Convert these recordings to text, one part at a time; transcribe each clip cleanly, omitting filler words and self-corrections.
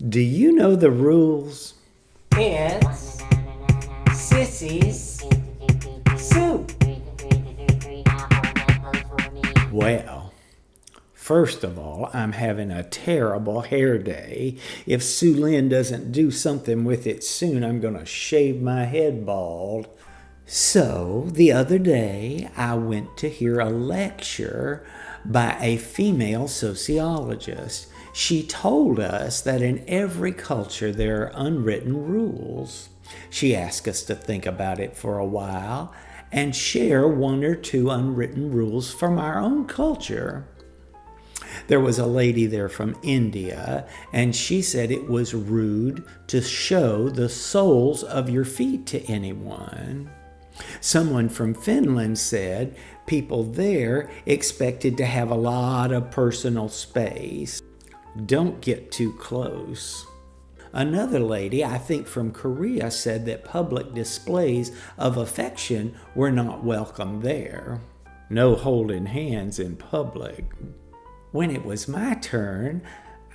Do you know the rules? It's Sissy's soup. Well, first of all, I'm having a terrible hair day. If Sue Lynn doesn't do something with it soon, I'm going to shave my head bald. So, the other day, I went to hear a lecture by a female sociologist. She told us that in every culture there are unwritten rules. She asked us to think about it for a while and share one or two unwritten rules from our own culture. There was a lady there from India, and she said it was rude to show the soles of your feet to anyone. Someone from Finland said people there expected to have a lot of personal space. Don't get too close. Another lady, I think from Korea, said that public displays of affection were not welcome there. No holding hands in public. When it was my turn,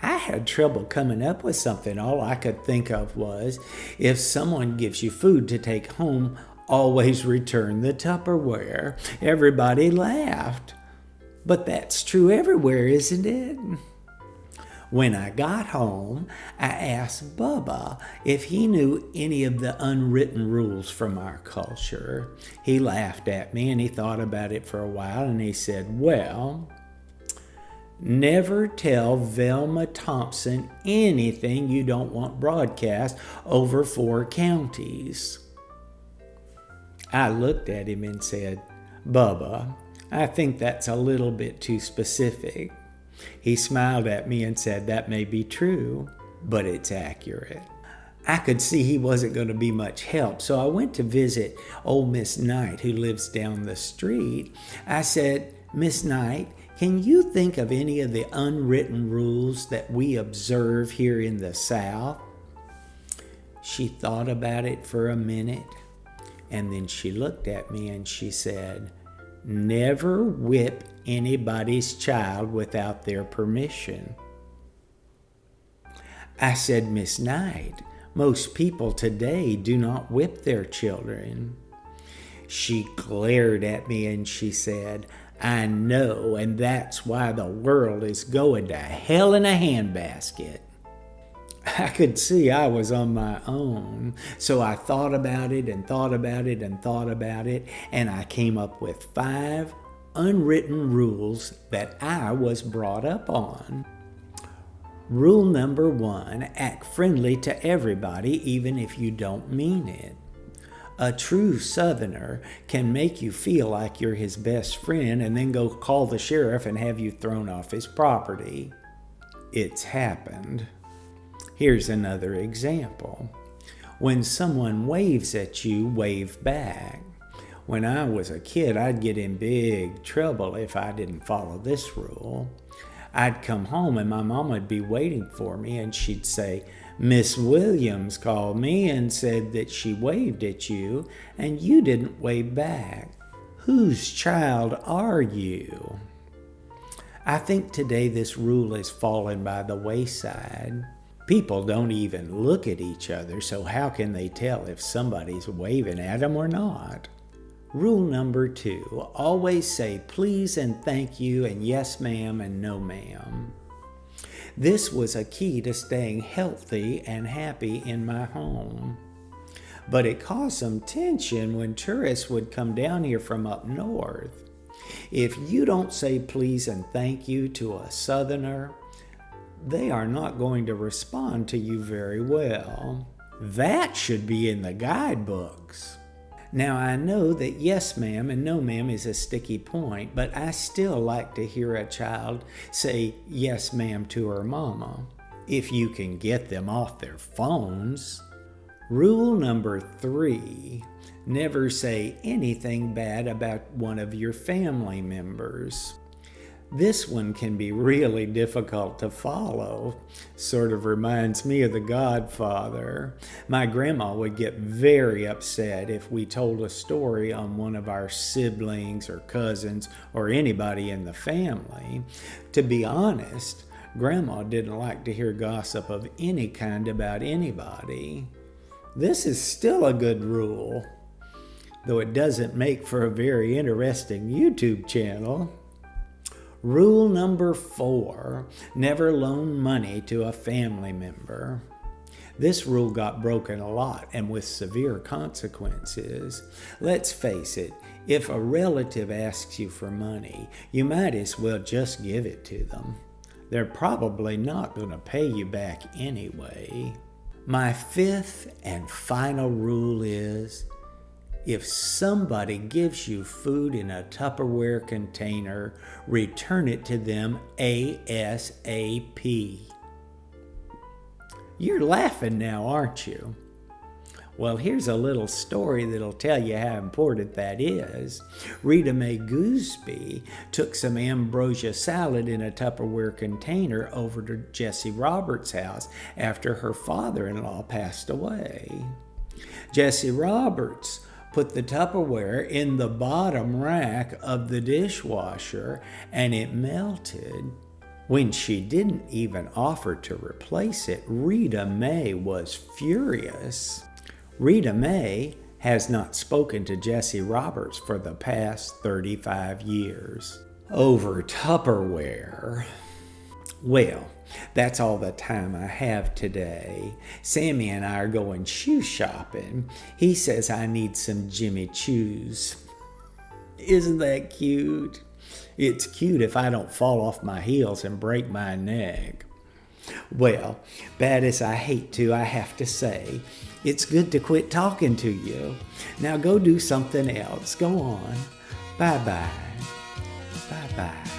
I had trouble coming up with something. All I could think of was, if someone gives you food to take home, always return the Tupperware. Everybody laughed. But that's true everywhere, isn't it? When I got home, I asked Bubba if he knew any of the unwritten rules from our culture. He laughed at me and he thought about it for a while and he said, well, never tell Velma Thompson anything you don't want broadcast over 4 counties. I looked at him and said, Bubba, I think that's a little bit too specific. He smiled at me and said, that may be true, but it's accurate. I could see he wasn't going to be much help, so I went to visit old Miss Knight, who lives down the street. I said, Miss Knight, can you think of any of the unwritten rules that we observe here in the South? She thought about it for a minute, and then she looked at me and she said, never whip anybody's child without their permission. I said, Miss Knight, most people today do not whip their children. She glared at me and she said, I know, and that's why the world is going to hell in a handbasket. I could see I was on my own, so I thought about it and thought about it and thought about it, and I came up with 5 unwritten rules that I was brought up on. Rule number 1, act friendly to everybody, even if you don't mean it. A true Southerner can make you feel like you're his best friend and then go call the sheriff and have you thrown off his property. It's happened. Here's another example. When someone waves at you, wave back. When I was a kid, I'd get in big trouble if I didn't follow this rule. I'd come home and my mom would be waiting for me and she'd say, Miss Williams called me and said that she waved at you and you didn't wave back. Whose child are you? I think today this rule has fallen by the wayside. People don't even look at each other, so how can they tell if somebody's waving at them or not? Rule number 2, always say please and thank you and yes ma'am and no ma'am. This was a key to staying healthy and happy in my home. But it caused some tension when tourists would come down here from up north. If you don't say please and thank you to a Southerner, they are not going to respond to you very well. That should be in the guidebooks. Now, I know that yes ma'am and no ma'am is a sticky point, but I still like to hear a child say yes ma'am to her mama, if you can get them off their phones. Rule number 3, never say anything bad about one of your family members. This one can be really difficult to follow. Sort of reminds me of The Godfather. My grandma would get very upset if we told a story on one of our siblings or cousins or anybody in the family. To be honest, Grandma didn't like to hear gossip of any kind about anybody. This is still a good rule, though it doesn't make for a very interesting YouTube channel. Rule number 4, never loan money to a family member. This rule got broken a lot and with severe consequences. Let's face it, if a relative asks you for money, you might as well just give it to them. They're probably not going to pay you back anyway. My 5th and final rule is, if somebody gives you food in a Tupperware container, return it to them ASAP. You're laughing now, aren't you? Well, here's a little story that'll tell you how important that is. Rita Mae Gooseby took some ambrosia salad in a Tupperware container over to Jesse Roberts' house after her father-in-law passed away. Jesse Roberts put the Tupperware in the bottom rack of the dishwasher and it melted. When she didn't even offer to replace it, Rita Mae was furious. Rita Mae has not spoken to Jesse Roberts for the past 35 years over Tupperware. Well, that's all the time I have today. Sammy and I are going shoe shopping. He says I need some Jimmy Choos. Isn't that cute? It's cute if I don't fall off my heels and break my neck. Well, bad as I hate to, I have to say, it's good to quit talking to you. Now go do something else. Go on. Bye-bye. Bye-bye.